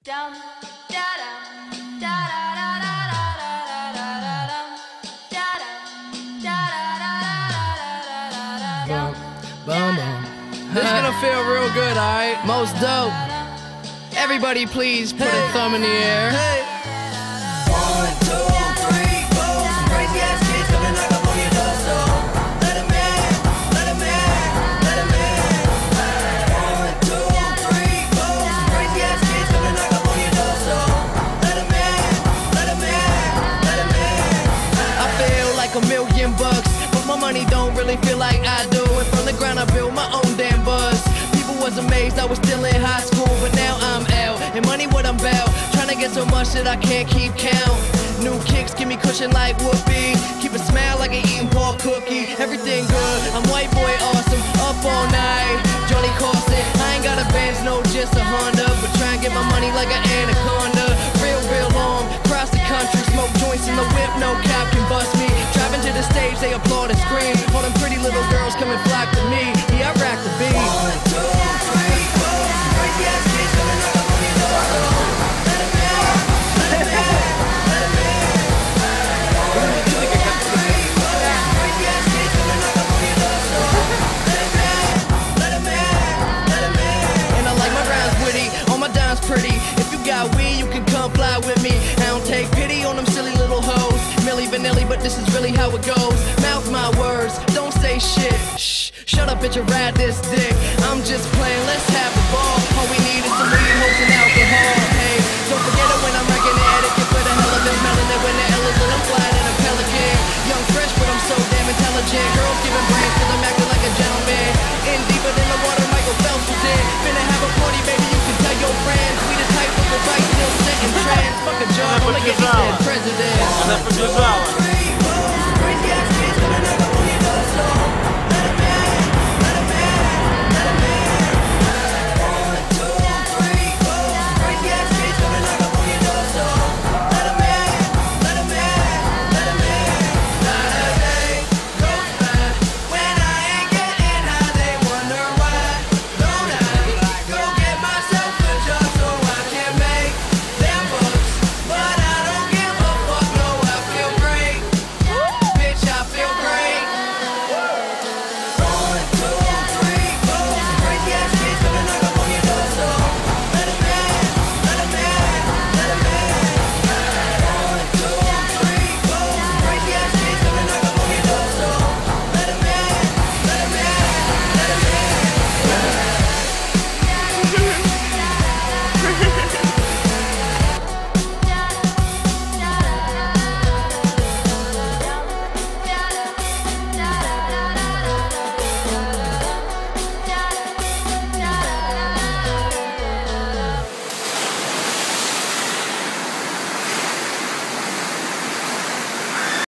Dum da dum da da da da da da da dum da dum da da da da da da Boom, boom. This is gonna feel real good, alright? Most dope. Everybody please put a thumb in the air. Hey. 1, 2, 3, 4. Some crazy ass kids coming knock up on your door, so let 'em in, let 'em in, let 'em in. 1, 2, 3, 4. Some crazy ass kids coming knock up on your door, so let 'em in, let 'em in, let 'em in. I feel like $1,000,000, but my money don't really feel like I do. And from the ground I built my own damn buzz. People was amazed I was still in high school, but now I'm out. And money what I'm about, trying to get so much that I can't keep count. New kicks give me cushion like whoopee. Keep a smile like an eating pork cookie. Everything good, I'm white boy awesome. Up all night, Johnny Carson. I ain't got a Benz, no, just a Honda. But try and get my money like an anaconda. Real long, cross the country. Smoke joints in the whip, no cap can bust me. Driving to the stage, they applaud and scream. All them pretty little girls come and flock to me. Yeah, I rack the beat. 1, 2, 3, 4. Some crazy ass kids coming knock up on your door, so let 'em in, let 'em in, let 'em in. 1, 2, 3, 4. Some crazy ass kids coming knock up on your door, so let 'em in, let 'em in, let 'em in. And I like my rhymes witty, all my dimes pretty. If you got weed, you can come fly with me. I don't take pity on them silly little hoes. Milli Vanilli, but this is really how it goes. Mouth my words, don't say shit. Shh, shut up, bitch, and ride this dick. I'm just playing, let's have a ball. All we need is some weed, hoes, and alcohol. Hey, don't forget it when I'm wrecking the etiquette. For the hell of it, smelling it when the L is lit, I'm flying in a pelican. Young, fresh, but I'm so damn intelligent. Girls giving brains till I'm acting like a gentleman. In deeper than the water, Michael Phelps was in. Finna have a party, baby, you can tell your friends. We the type of the right, still set in trends. Fuck a job, I'm like a president. Она побежала.